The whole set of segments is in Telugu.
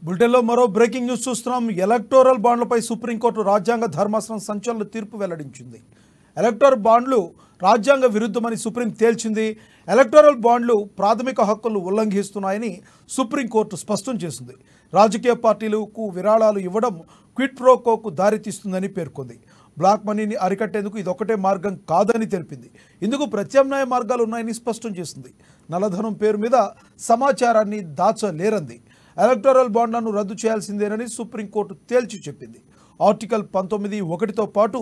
బులెటిన్లో మరో బ్రేకింగ్ న్యూస్ చూస్తున్నాం. ఎలక్టోరల్ బాండ్లపై సుప్రీంకోర్టు రాజ్యాంగ ధర్మాసనం సంచలన తీర్పు వెల్లడించింది. ఎలక్టోరల్ బాండ్లు రాజ్యాంగ విరుద్ధమని సుప్రీం తేల్చింది. ఎలక్టోరల్ బాండ్లు ప్రాథమిక హక్కులను ఉల్లంఘిస్తున్నాయని సుప్రీంకోర్టు స్పష్టం చేసింది. రాజకీయ పార్టీలకు విరాళాలు ఇవ్వడం క్విడ్ ప్రో కోకు దారితీస్తుందని పేర్కొంది. బ్లాక్ మనీని అరికట్టేందుకు ఇదొక్కటే మార్గం కాదని తెలిపింది. ఇందుకు ప్రత్యామ్నాయ మార్గాలు ఉన్నాయని స్పష్టం చేసింది. నల్లధనం పేరు మీద సమాచారాన్ని దాచలేరంది. ఎలక్టోరల్ బాండ్లను రద్దు చేయాల్సిందేనని సుప్రీంకోర్టు తేల్చి చెప్పింది. ఆర్టికల్ 19(1)తో పాటు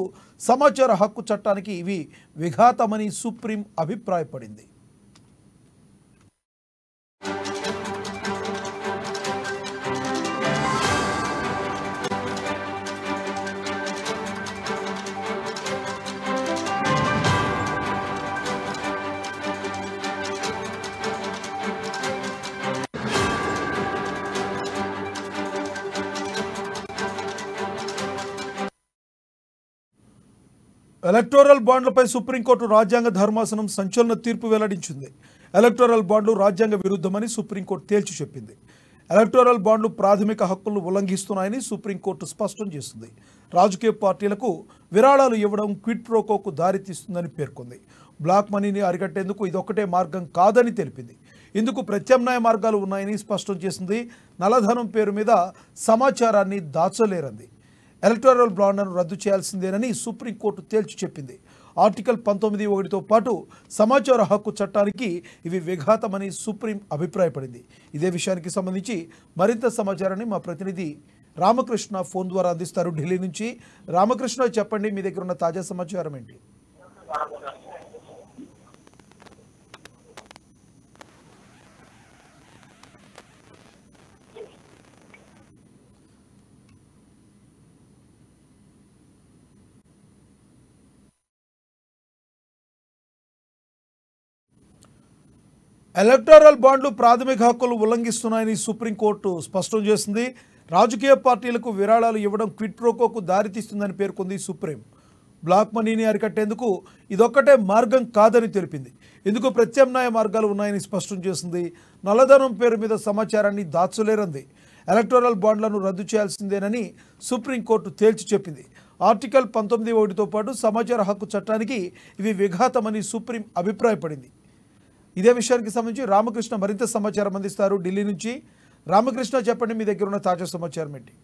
సమాచార హక్కు చట్టానికి ఇవి విఘాతమని సుప్రీం అభిప్రాయపడింది. ఎలక్టోరల్ బాండ్లపై సుప్రీంకోర్టు రాజ్యాంగ ధర్మాసనం సంచలన తీర్పు వెల్లడించింది. ఎలక్టోరల్ బాండ్లు రాజ్యాంగ విరుద్ధమని సుప్రీంకోర్టు తేల్చి చెప్పింది. ఎలక్టోరల్ బాండ్లు ప్రాథమిక హక్కులను ఉల్లంఘిస్తున్నాయని సుప్రీంకోర్టు స్పష్టం చేసింది. రాజకీయ పార్టీలకు విరాళాలు ఇవ్వడం క్విడ్ ప్రో కోకు దారితీస్తుందని పేర్కొంది. బ్లాక్ మనీని అరికట్టేందుకు ఇదొక్కటే మార్గం కాదని తెలిపింది. ఇందుకు ప్రత్యామ్నాయ మార్గాలు ఉన్నాయని స్పష్టం చేసింది. నల్లధనం పేరు మీద సమాచారాన్ని దాచలేరంది. ఎలక్టోరల్ బాండ్లను రద్దు చేయాల్సిందేనని సుప్రీంకోర్టు తేల్చి చెప్పింది. ఆర్టికల్ 19(1)తో పాటు సమాచార హక్కు చట్టానికి ఇవి విఘాతమని సుప్రీం అభిప్రాయపడింది. ఇదే విషయానికి సంబంధించి మరింత సమాచారాన్ని మా ప్రతినిధి రామకృష్ణ ఫోన్ ద్వారా అందిస్తారు ఢిల్లీ నుంచి. రామకృష్ణ, చెప్పండి, మీ దగ్గర ఉన్న తాజా సమాచారం ఏంటి? ఎలక్టోరల్ బాండ్లు ప్రాథమిక హక్కులు ఉల్లంఘిస్తున్నాయని సుప్రీంకోర్టు స్పష్టం చేసింది. రాజకీయ పార్టీలకు విరాళాలు ఇవ్వడం క్విడ్ ప్రో కోకు దారితీస్తుందని పేర్కొంది సుప్రీం. బ్లాక్ మనీని అరికట్టేందుకు ఇదొక్కటే మార్గం కాదని తెలిపింది. ఇందుకు ప్రత్యామ్నాయ మార్గాలు ఉన్నాయని స్పష్టం చేసింది. నల్లధనం పేరు మీద సమాచారాన్ని దాచలేరంది. ఎలక్టోరల్ బాండ్లను రద్దు చేయాల్సిందేనని సుప్రీంకోర్టు తేల్చి చెప్పింది. ఆర్టికల్ 19(1)తో పాటు సమాచార హక్కు చట్టానికి ఇవి విఘాతమని సుప్రీం అభిప్రాయపడింది. ఇదే విషయానికి సంబంధించి రామకృష్ణ మరింత సమాచారం అందిస్తారు ఢిల్లీ నుంచి. రామకృష్ణ, చెప్పండి, మీ దగ్గర ఉన్న తాజా సమాచారం ఏంటి?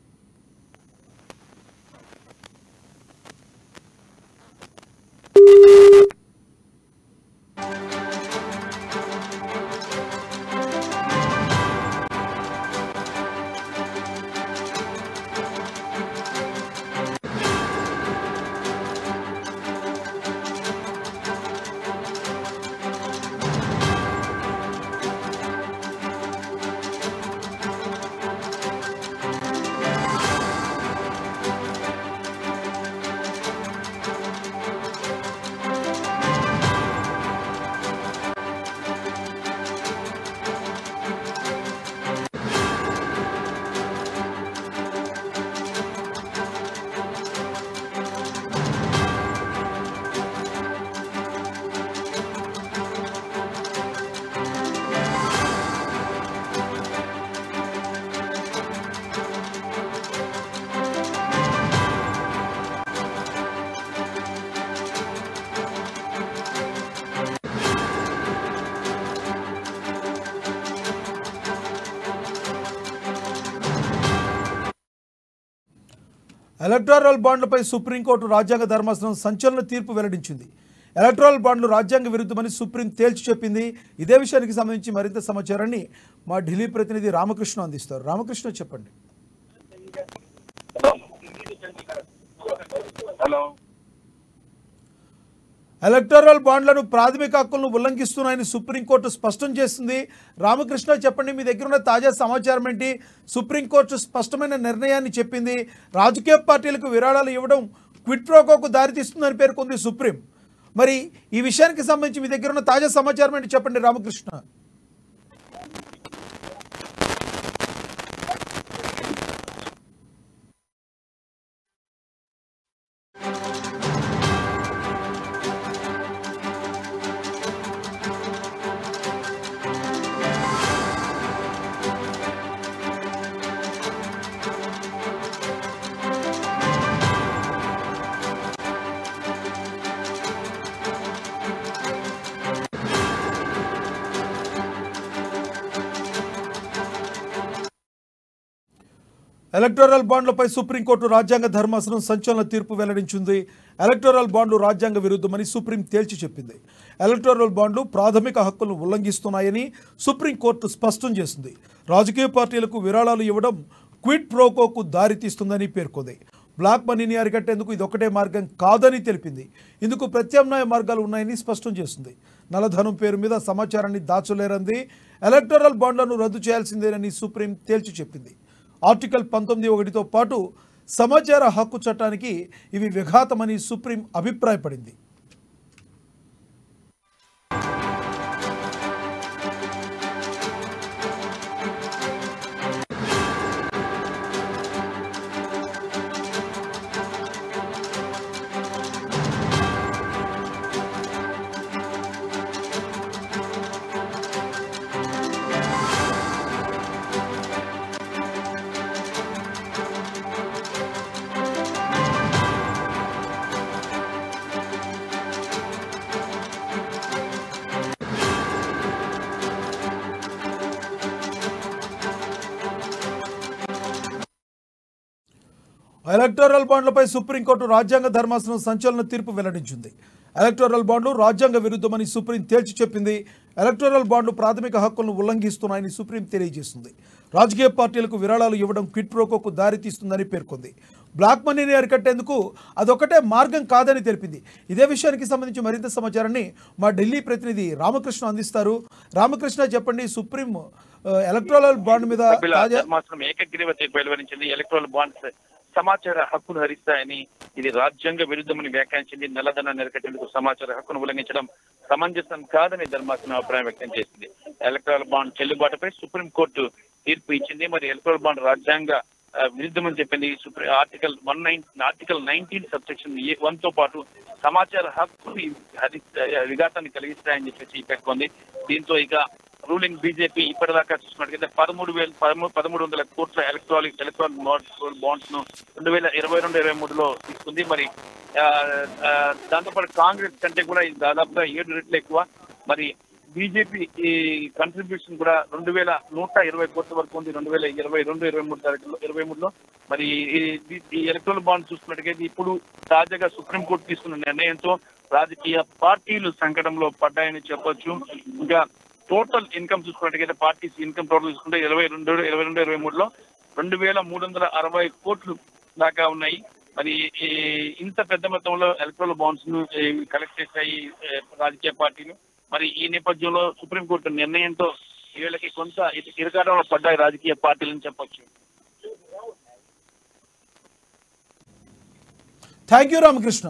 ఎలక్టోరల్ బాండ్లపై సుప్రీంకోర్టు రాజ్యాంగ ధర్మాసనం సంచలన తీర్పు వెల్లడించింది. ఎలక్టోరల్ బాండ్లు రాజ్యాంగ విరుద్ధమని సుప్రీం తేల్చి చెప్పింది. ఇదే విషయానికి సంబంధించి మరింత సమాచారాన్ని మా ఢిల్లీ ప్రతినిధి రామకృష్ణ అందిస్తారు. రామకృష్ణ, చెప్పండి. ఎలక్టోరల్ బాండ్లను ప్రాథమిక హక్కులను ఉల్లంఘిస్తున్నాయని సుప్రీంకోర్టు స్పష్టం చేసింది. రామకృష్ణ, చెప్పండి, మీ దగ్గర ఉన్న తాజా సమాచారం ఏంటి? సుప్రీంకోర్టు స్పష్టమైన నిర్ణయాన్ని చెప్పింది. రాజకీయ పార్టీలకు విరాళాలు ఇవ్వడం క్విడ్ ప్రో కోకు దారితీస్తుందని పేర్కొంది సుప్రీం. మరి ఈ విషయానికి సంబంధించి మీ దగ్గర ఉన్న తాజా సమాచారం ఏంటి, చెప్పండి రామకృష్ణ. ఎలక్టోరల్ బాండ్లపై సుప్రీంకోర్టు రాజ్యాంగ ధర్మాసనం సంచలన తీర్పు వెల్లడించింది. ఎలక్టోరల్ బాండ్లు రాజ్యాంగ విరుద్ధమని సుప్రీం తేల్చి చెప్పింది. ఎలక్టోరల్ బాండ్లు ప్రాథమిక హక్కులను ఉల్లంఘిస్తున్నాయని సుప్రీంకోర్టు స్పష్టం చేసింది. రాజకీయ పార్టీలకు విరాళాలు ఇవ్వడం క్విడ్ ప్రోకోకు దారితీస్తుందని పేర్కొంది. బ్లాక్ మనీని అరికట్టేందుకు ఇదొక్కటే మార్గం కాదని తెలిపింది. ఇందుకు ప్రత్యామ్నాయ మార్గాలు ఉన్నాయని స్పష్టం చేసింది. నల్లధనం పేరు మీద సమాచారాన్ని దాచలేరంది. ఎలక్టోరల్ బాండ్లను రద్దు చేయాల్సిందేనని సుప్రీం తేల్చి చెప్పింది. ఆర్టికల్ 19(1)తో పాటు సమాచార హక్కు చట్టానికి ఇవి విఘాతమని సుప్రీం అభిప్రాయపడింది. ఎలక్టోరల్ బాండ్లపై సుప్రీంకోర్టు రాజ్యాంగ ధర్మాసనం సంచలన తీర్పు వెల్లడించింది. ఎలక్టోరల్ బాండ్లు రాజ్యాంగ విరుద్ధమని సుప్రీం తేల్చి చెప్పింది. ఎలక్టోరల్ బాండ్లు ప్రాథమిక హక్కులను ఉల్లంఘిస్తున్నాయని సుప్రీం తెలియజేసింది. రాజకీయ పార్టీలకు విరాళాలు ఇవ్వడం క్విడ్ ప్రోకోకు దారితీస్తుందని పేర్కొంది. బ్లాక్ మనీని అరికట్టేందుకు అదొకటే మార్గం కాదని తెలిపింది. ఇదే విషయానికి సంబంధించి మరింత సమాచారాన్ని మా ఢిల్లీ ప్రతినిధి రామకృష్ణ అందిస్తారు. రామకృష్ణ, చెప్పండి. సుప్రీం ఎలక్టోరల్ బాండ్ మీద ఏకగ్రీవ తీర్పు వెలువరించింది. ఎలక్టోరల్ బాండ్స్ సమాచార హక్కును హరిస్తాయని, ఇది రాజ్యాంగ విరుద్ధమని వ్యాఖ్యానించింది. నల్లధనాన్ని అరికట్టేందుకు సమాచార హక్కును ఉల్లంఘించడం సమంజసం కాదని ధర్మాసనం అభిప్రాయం వ్యక్తం చేసింది. ఎలక్టోరల్ బాండ్ చెల్లుబాటుపై సుప్రీంకోర్టు తీర్పు ఇచ్చింది. మరి ఎలక్టోరల్ బాండ్ రాజ్యాంగ విరుద్ధమని చెప్పింది. ఆర్టికల్ 19 సబ్సెక్షన్ 1తో పాటు సమాచార హక్కుని విఘాతాన్ని కలిగిస్తాయని చెప్పేసి పేర్కొంది. దీంతో ఇక రూలింగ్ బీజేపీ ఇప్పటిదాకా చూసుకున్నట్లయితే 1300 కోట్ల ఎలక్ట్రానిక్ బాండ్స్ ను 2022-23లో తీసుకుంది. మరి దాంతోపాటు కాంగ్రెస్ కంటే కూడా ఇది దాదాపుగా 7 రెట్లు ఎక్కువ. మరి బీజేపీ ఈ కంట్రిబ్యూషన్ కూడా 2120 కోట్ల వరకు ఉంది 2022-23లో. మరి ఈ ఎలక్ట్రల్ బాండ్ చూసుకున్నట్టుగా ఇప్పుడు తాజాగా సుప్రీంకోర్టు తీసుకున్న నిర్ణయంతో రాజకీయ పార్టీలు సంకటంలో పడ్డాయని చెప్పొచ్చు. ఇంకా టోటల్ ఇన్కమ్ చూసుకున్నట్టుగా పార్టీస్ ఇన్కమ్ టోటల్ చూసుకుంటే 2022-23లో 2360 కోట్లు దాకా ఉన్నాయి. మరి ఇంత పెద్ద మొత్తంలో ఎలక్ట్రల్ బాండ్స్ ను కలెక్ట్ చేశాయి రాజకీయ పార్టీలు. మరి ఈ నేపథ్యంలో సుప్రీంకోర్టు నిర్ణయంతో వీళ్ళకి కొంత ఇరకాటంలో పడ్డాయి రాజకీయ పార్టీలని చెప్పొచ్చు. Thank you Ramakrishna.